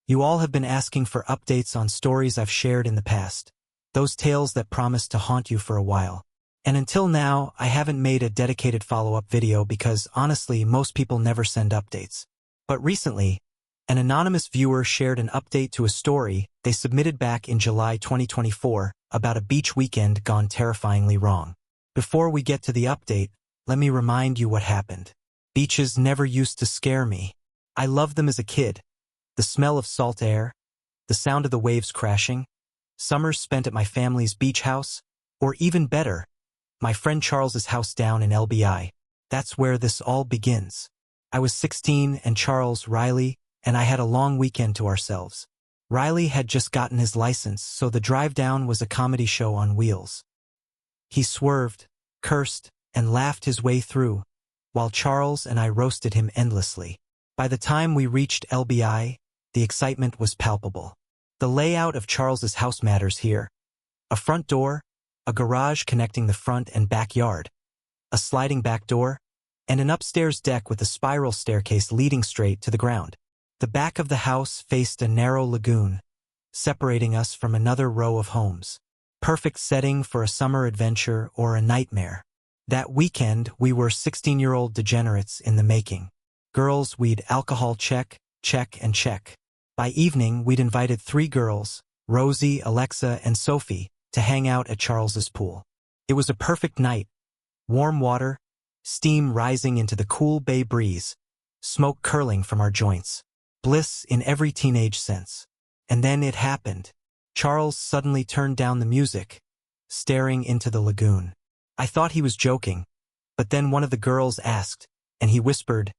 You all have been asking for updates on stories I've shared in the past, those tales that promised to haunt you for a while. And until now, I haven't made a dedicated follow-up video because, honestly, most people never send updates. But recently, an anonymous viewer shared an update to a story they submitted back in July 2024 about a beach weekend gone terrifyingly wrong. Before we get to the update, let me remind you what happened. Beaches never used to scare me. I loved them as a kid. The smell of salt air, the sound of the waves crashing, summers spent at my family's beach house, or even better, my friend Charles's house down in LBI. That's where this all begins. I was 16 and Charles, Riley, and I had a long weekend to ourselves. Riley had just gotten his license, so the drive down was a comedy show on wheels. He swerved, cursed, and laughed his way through, while Charles and I roasted him endlessly. By the time we reached LBI, the excitement was palpable. The layout of Charles's house matters here. A front door, a garage connecting the front and backyard, a sliding back door, and an upstairs deck with a spiral staircase leading straight to the ground. The back of the house faced a narrow lagoon, separating us from another row of homes. Perfect setting for a summer adventure or a nightmare. That weekend, we were 16-year-old degenerates in the making. Girls, we'd alcohol check, check, and check. By evening, we'd invited 3 girls, Rosie, Alexa, and Sophie, to hang out at Charles's pool. It was a perfect night. Warm water, steam rising into the cool bay breeze, smoke curling from our joints. Bliss in every teenage sense. And then it happened. Charles suddenly turned down the music, staring into the lagoon. I thought he was joking, but then one of the girls asked, and he whispered,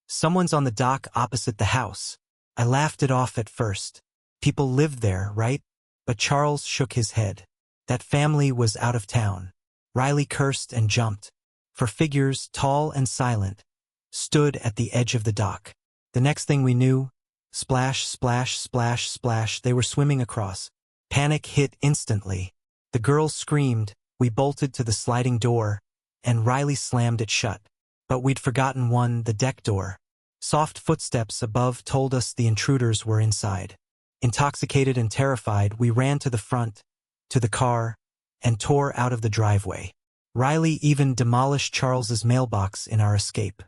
"Someone's on the dock opposite the house." I laughed it off at first. People lived there, right? But Charles shook his head. That family was out of town. Riley cursed and jumped, for figures, tall and silent, stood at the edge of the dock. The next thing we knew, splash, splash, splash, splash, they were swimming across. Panic hit instantly. The girls screamed, we bolted to the sliding door, and Riley slammed it shut. But we'd forgotten one, the deck door. Soft footsteps above told us the intruders were inside. Intoxicated and terrified, we ran to the front, to the car, and tore out of the driveway. Riley even demolished Charles's mailbox in our escape.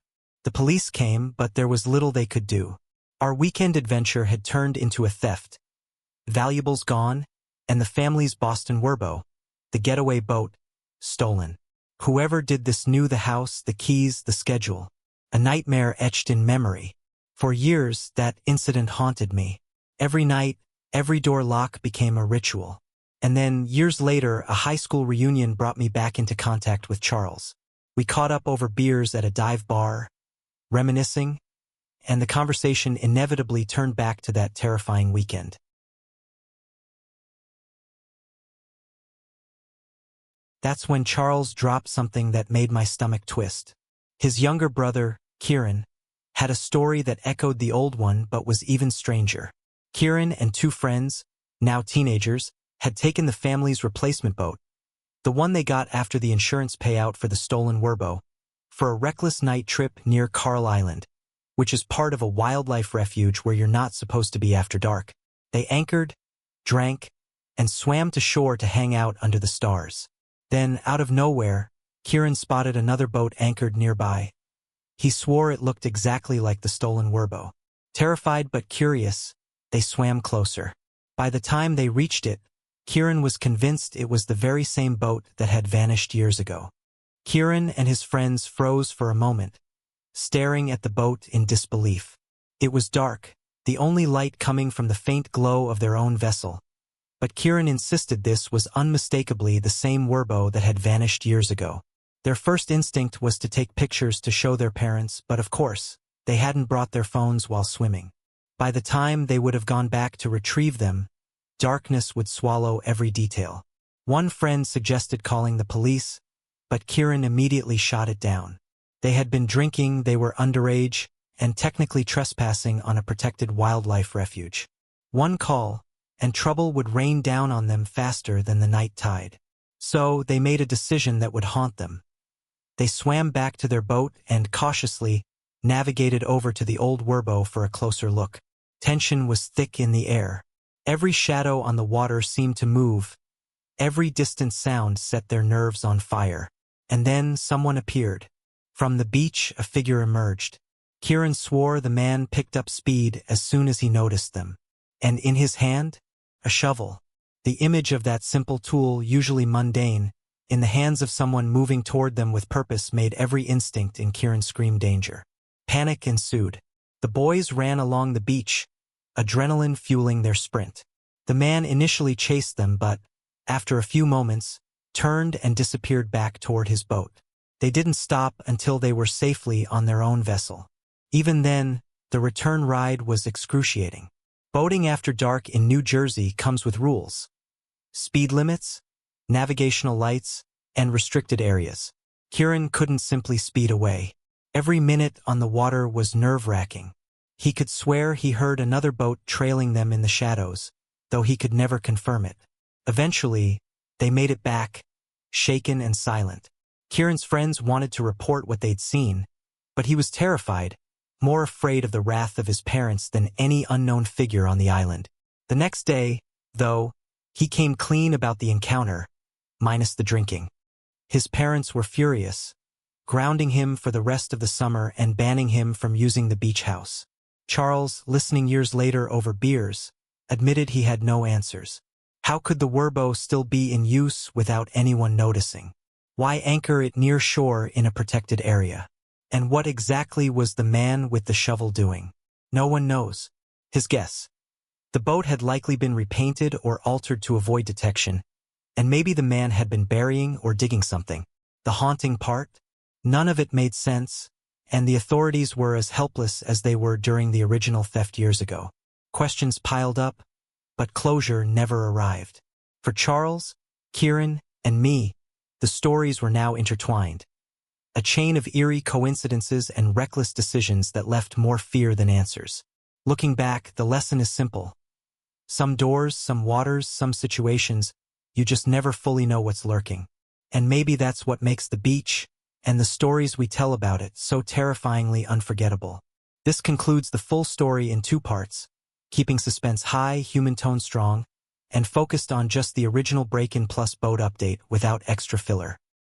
The police came, but there was little they could do. Our weekend adventure had turned into a theft. Valuables gone, and the family's Boston Werbo, the getaway boat, stolen. Whoever did this knew the house, the keys, the schedule. A nightmare etched in memory. For years, that incident haunted me. Every night, every door lock became a ritual. And then, years later, a high school reunion brought me back into contact with Charles. We caught up over beers at a dive bar, reminiscing, and the conversation inevitably turned back to that terrifying weekend. That's when Charles dropped something that made my stomach twist. His younger brother, Kieran, had a story that echoed the old one but was even stranger. Kieran and 2 friends, now teenagers, had taken the family's replacement boat, the one they got after the insurance payout for the stolen Werbo, for a reckless night trip near Carl Island, which is part of a wildlife refuge where you're not supposed to be after dark. They anchored, drank, and swam to shore to hang out under the stars. Then, out of nowhere, Kieran spotted another boat anchored nearby. He swore it looked exactly like the stolen Werbo. Terrified but curious, they swam closer. By the time they reached it, Kieran was convinced it was the very same boat that had vanished years ago. Kieran and his friends froze for a moment, staring at the boat in disbelief. It was dark, the only light coming from the faint glow of their own vessel. But Kieran insisted this was unmistakably the same Werbo that had vanished years ago. Their first instinct was to take pictures to show their parents, but of course, they hadn't brought their phones while swimming. By the time they would have gone back to retrieve them, darkness would swallow every detail. One friend suggested calling the police, but Kieran immediately shot it down. They had been drinking, they were underage, and technically trespassing on a protected wildlife refuge. One call, and trouble would rain down on them faster than the night tide. So they made a decision that would haunt them. They swam back to their boat and cautiously navigated over to the old Werbo for a closer look. Tension was thick in the air. Every shadow on the water seemed to move. Every distant sound set their nerves on fire. And then someone appeared. From the beach, a figure emerged. Kieran swore the man picked up speed as soon as he noticed them. And in his hand, a shovel. The image of that simple tool, usually mundane, in the hands of someone moving toward them with purpose made every instinct in Kieran scream danger. Panic ensued. The boys ran along the beach, adrenaline fueling their sprint. The man initially chased them but, after a few moments, turned and disappeared back toward his boat. They didn't stop until they were safely on their own vessel. Even then, the return ride was excruciating. Boating after dark in New Jersey comes with rules. Speed limits, navigational lights, and restricted areas. Kieran couldn't simply speed away. Every minute on the water was nerve-wracking. He could swear he heard another boat trailing them in the shadows, though he could never confirm it. Eventually, they made it back, shaken and silent. Kieran's friends wanted to report what they'd seen, but he was terrified, more afraid of the wrath of his parents than any unknown figure on the island. The next day, though, he came clean about the encounter, minus the drinking. His parents were furious, grounding him for the rest of the summer and banning him from using the beach house. Charles, listening years later over beers, admitted he had no answers. How could the Werbo still be in use without anyone noticing? Why anchor it near shore in a protected area? And what exactly was the man with the shovel doing? No one knows. His guess. The boat had likely been repainted or altered to avoid detection, and maybe the man had been burying or digging something. The haunting part? None of it made sense, and the authorities were as helpless as they were during the original theft years ago. Questions piled up, but closure never arrived. For Charles, Kieran, and me, the stories were now intertwined. A chain of eerie coincidences and reckless decisions that left more fear than answers. Looking back, the lesson is simple. Some doors, some waters, some situations, you just never fully know what's lurking. And maybe that's what makes the beach, and the stories we tell about it, so terrifyingly unforgettable. This concludes the full story in 2 parts, keeping suspense high, human tone strong, and focused on just the original break-in plus boat update without extra filler.